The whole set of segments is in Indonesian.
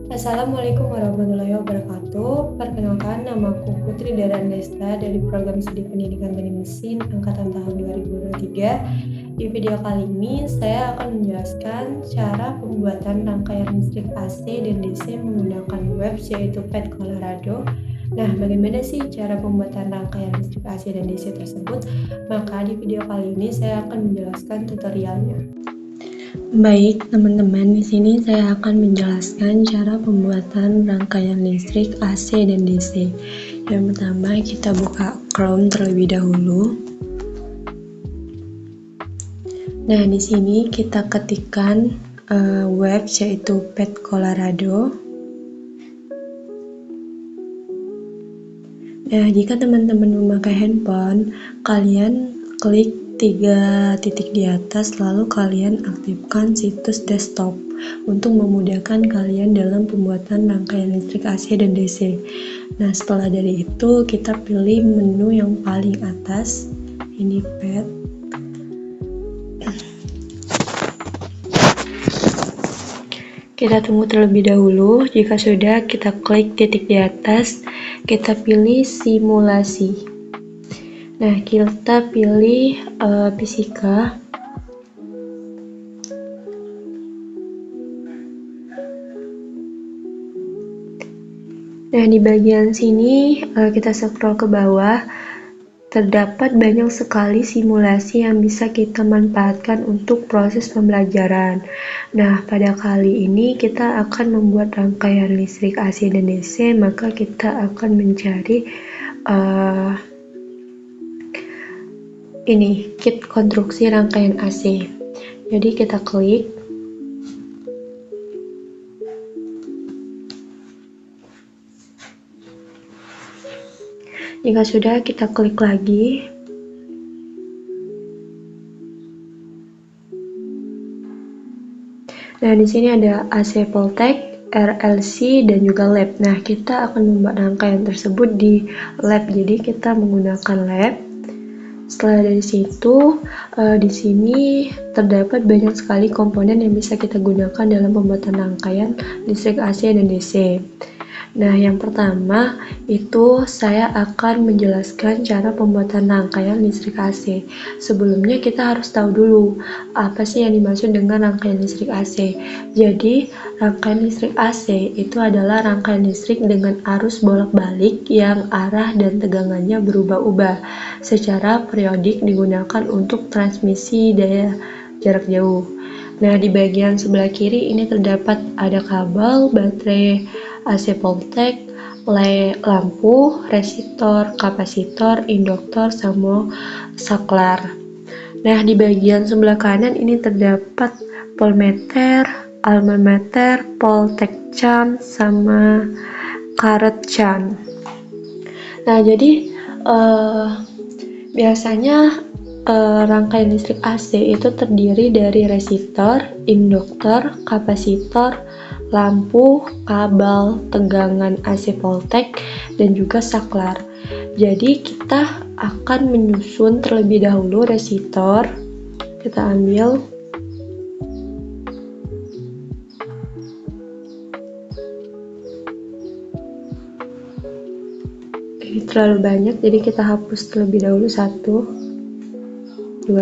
Assalamualaikum warahmatullahi wabarakatuh. Perkenalkan, namaku Putri Daran Desta dari Program Studi Pendidikan Teknik Mesin Angkatan tahun 2023. Di video kali ini, saya akan menjelaskan cara pembuatan rangkaian listrik AC dan DC menggunakan webs yaitu PET Colorado. Nah, bagaimana sih cara pembuatan rangkaian listrik AC dan DC tersebut? Maka di video kali ini saya akan menjelaskan tutorialnya. Baik, teman-teman, di sini saya akan menjelaskan cara pembuatan rangkaian listrik AC dan DC. Yang pertama, kita buka Chrome terlebih dahulu. Nah, di sini kita ketikkan web yaitu PET Colorado. Nah, jika teman-teman memakai handphone, kalian klik 3 titik di atas, lalu kalian aktifkan situs desktop untuk memudahkan kalian dalam pembuatan rangkaian listrik AC dan DC. Nah, setelah dari itu kita pilih menu yang paling atas, ini PET. Kita tunggu terlebih dahulu. Jika sudah, kita klik titik di atas, kita pilih simulasi. Nah, kita pilih fisika. Nah, di bagian sini kita scroll ke bawah, terdapat banyak sekali simulasi yang bisa kita manfaatkan untuk proses pembelajaran. Nah, pada kali ini kita akan membuat rangkaian listrik AC dan DC, maka kita akan mencari ini kit konstruksi rangkaian AC. Jadi kita klik. Jika sudah, kita klik lagi. Nah, di sini ada AC Voltec, RLC, dan juga lab. Nah, kita akan membuat rangkaian tersebut di lab. Jadi kita menggunakan lab. Setelah dari situ, di sini terdapat banyak sekali komponen yang bisa kita gunakan dalam pembuatan rangkaian listrik AC dan DC. Nah, yang pertama itu saya akan menjelaskan cara pembuatan rangkaian listrik AC. Sebelumnya kita harus tahu dulu apa sih yang dimaksud dengan rangkaian listrik AC. Jadi, rangkaian listrik AC itu adalah rangkaian listrik dengan arus bolak-balik yang arah dan tegangannya berubah-ubah secara periodik, digunakan untuk transmisi daya jarak jauh. Nah, di bagian sebelah kiri ini terdapat ada kabel, baterai AC Voltec, lampu, resistor, kapasitor, induktor, sama saklar. Nah, di bagian sebelah kanan ini terdapat voltmeter, almameter, voltechan, sama karetchan. Nah, jadi biasanya rangkaian listrik AC itu terdiri dari resistor, induktor, kapasitor, lampu, kabel, tegangan AC Voltec, dan juga saklar. Jadi kita akan menyusun terlebih dahulu resistor. Kita ambil. Ini terlalu banyak, jadi kita hapus terlebih dahulu 1, 2.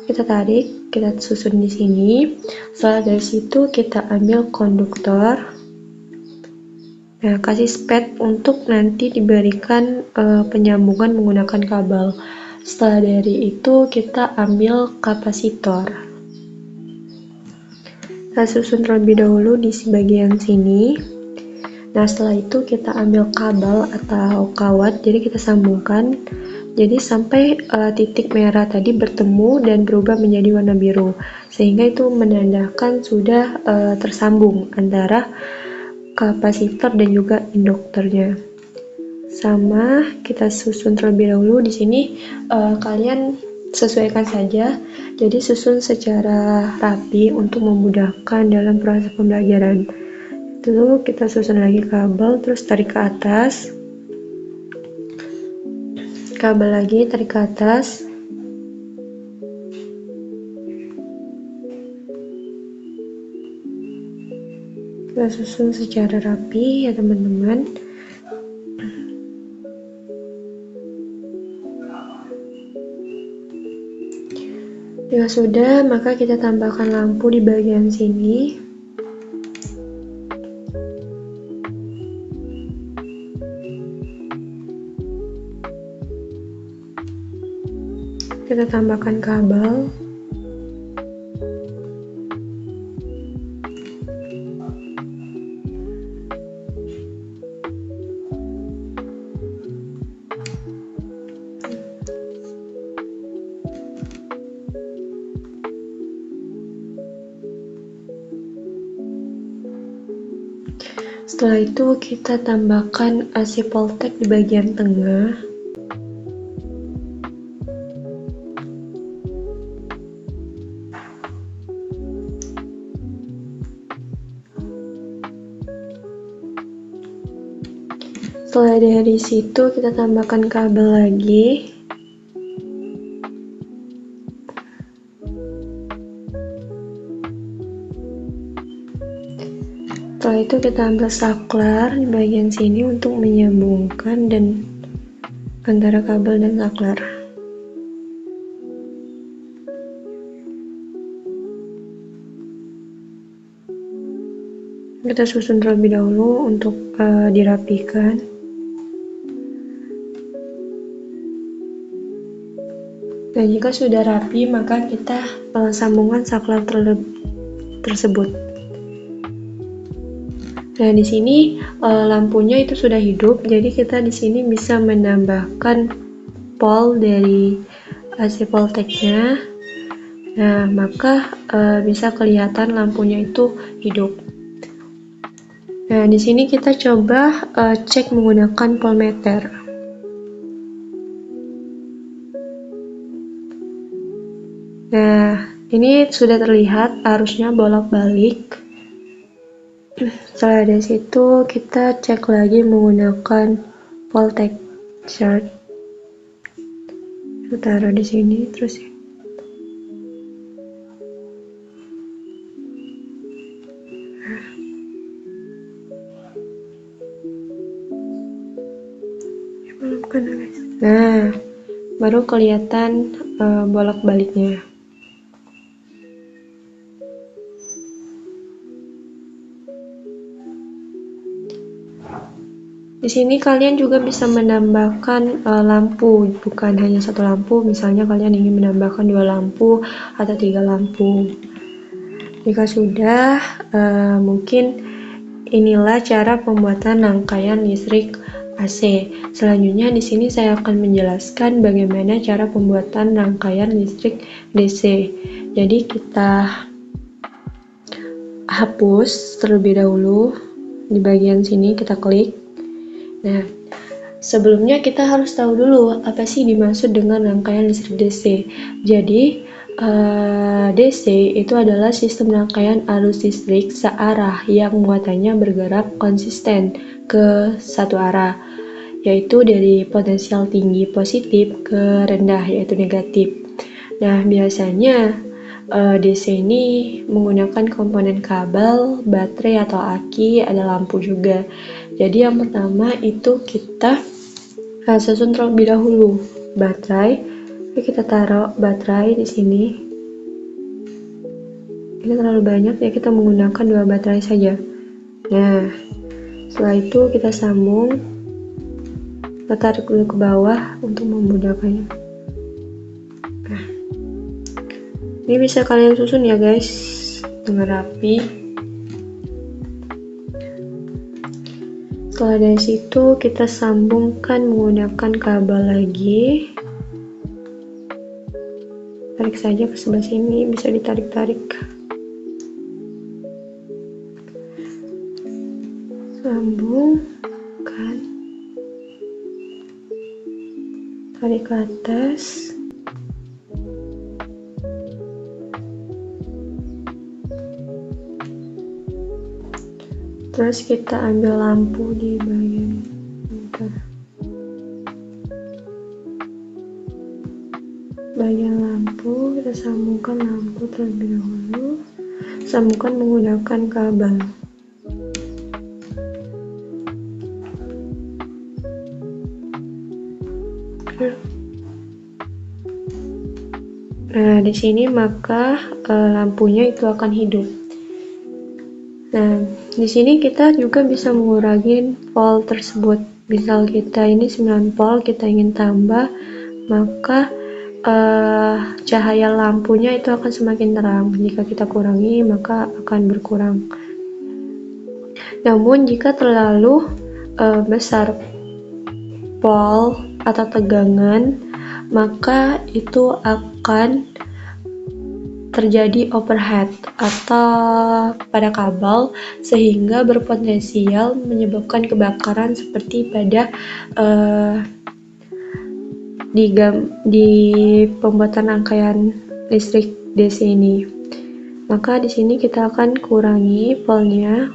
Kita tarik, kita susun di sini. Setelah dari situ kita ambil konduktor. Nah, kasih spet untuk nanti diberikan penyambungan menggunakan kabel. Setelah dari itu kita ambil kapasitor. Kita susun terlebih dahulu di bagian sini. Nah, setelah itu kita ambil kabel atau kawat, jadi kita sambungkan. Jadi sampai titik merah tadi bertemu dan berubah menjadi warna biru, sehingga itu menandakan sudah tersambung antara kapasitor dan juga induktornya. Sama, kita susun terlebih dahulu di sini. Kalian sesuaikan saja, jadi susun secara rapi untuk memudahkan dalam proses pembelajaran. Itu kita susun lagi kabel, terus tarik ke atas. Kabel lagi, tarik ke atas. Kita susun secara rapi ya teman-teman. Jika sudah, maka kita tambahkan lampu di bagian sini. Kita tambahkan kabel. Setelah itu kita tambahkan AC Voltec di bagian tengah. Setelah dari situ kita tambahkan kabel lagi. Setelah itu kita ambil saklar di bagian sini untuk menyambungkan dan antara kabel dan saklar. Kita susun terlebih dahulu untuk dirapikan. Dan jika sudah rapi, maka kita sambungkan saklar tersebut. Nah, di sini lampunya itu sudah hidup, jadi kita di sini bisa menambahkan pol dari AC Voltec-nya. Nah, maka bisa kelihatan lampunya itu hidup. Nah, di sini kita coba cek menggunakan voltmeter. Nah, ini sudah terlihat arusnya bolak-balik. Setelah dari situ kita cek lagi menggunakan voltage chart. Kita taruh di sini terus ya. Nah, baru kelihatan bolak-baliknya. Di sini kalian juga bisa menambahkan lampu, bukan hanya satu lampu. Misalnya kalian ingin menambahkan 2 lampu atau 3 lampu. Jika sudah, mungkin inilah cara pembuatan rangkaian listrik AC. Selanjutnya di sini saya akan menjelaskan bagaimana cara pembuatan rangkaian listrik DC. Jadi kita hapus terlebih dahulu di bagian sini, kita klik. Nah, sebelumnya kita harus tahu dulu apa sih dimaksud dengan rangkaian listrik DC. Jadi, DC itu adalah sistem rangkaian arus listrik searah yang muatannya bergerak konsisten ke satu arah, yaitu dari potensial tinggi positif ke rendah yaitu negatif. Nah, biasanya DC ini menggunakan komponen kabel, baterai atau aki, ada lampu juga. Jadi yang pertama itu kita susun terlebih dahulu baterai. Oke, kita taruh baterai di sini. Ini terlalu banyak ya, kita menggunakan 2 baterai saja. Nah, setelah itu kita sambung. Kita tarik dulu ke bawah untuk memudahkannya. Nah, ini bisa kalian susun ya guys dengan rapi. Setelah dari situ kita sambungkan menggunakan kabel lagi. Tarik saja ke sebelah sini, bisa ditarik-tarik. Sambungkan. Tarik ke atas. Terus kita ambil lampu di bagian lampu, kita sambungkan lampu terlebih dahulu. Sambungkan menggunakan kabel. Nah, di sini maka lampunya itu akan hidup. Nah, di sini kita juga bisa mengurangi volt tersebut. Misal kita ini 9 volt, kita ingin tambah, maka cahaya lampunya itu akan semakin terang. Jika kita kurangi, maka akan berkurang. Namun jika terlalu besar volt atau tegangan, maka itu akan terjadi overheat atau pada kabel, sehingga berpotensial menyebabkan kebakaran seperti pada di pembuatan rangkaian listrik DC ini. Maka di sini kita akan kurangi voltnya.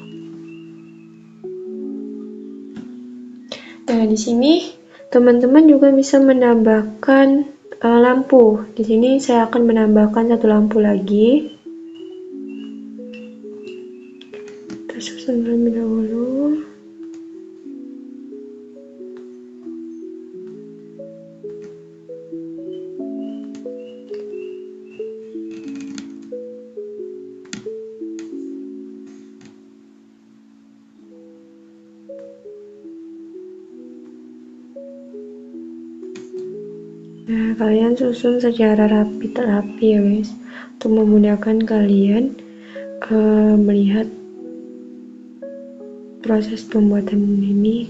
Nah, di sini teman-teman juga bisa menambahkan lampu. Di sini saya akan menambahkan satu lampu lagi. Kita susun terlebih dahulu. Nah, kalian susun secara rapi ya guys, untuk memudahkan kalian melihat proses pembuatan ini.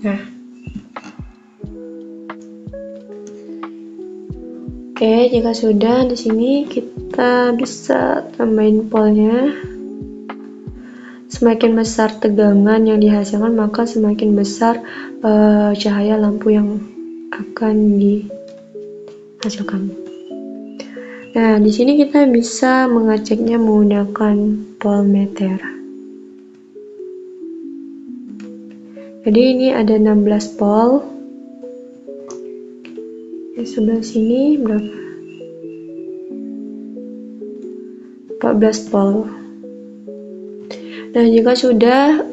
Nah, oke, jika sudah, di sini kita bisa tambahin polnya. Semakin besar tegangan yang dihasilkan, maka semakin besar cahaya lampu yang akan dihasilkan. Nah, di sini kita bisa mengeceknya menggunakan voltmeter. Jadi ini ada 16 volt. Di sebelah sini berapa? 14 volt. Nah, jika sudah,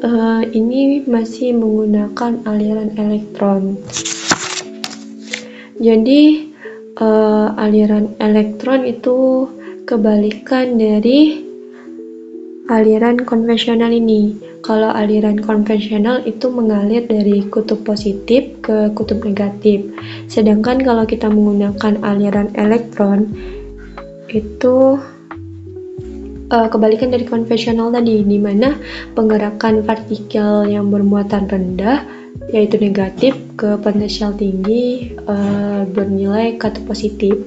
ini masih menggunakan aliran elektron. Jadi, aliran elektron itu kebalikan dari aliran konvensional ini. Kalau aliran konvensional itu mengalir dari kutub positif ke kutub negatif. Sedangkan kalau kita menggunakan aliran elektron, itu kebalikan dari konvensional tadi, di mana penggerakan partikel yang bermuatan rendah yaitu negatif ke potensial tinggi bernilai kutub positif.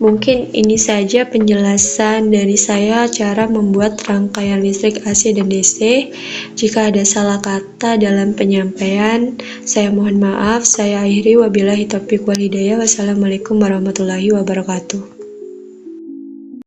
Mungkin ini saja penjelasan dari saya cara membuat rangkaian listrik AC dan DC. Jika ada salah kata dalam penyampaian, saya mohon maaf. Saya akhiri, wabillahi taufiq wal hidayah. Wassalamualaikum warahmatullahi wabarakatuh.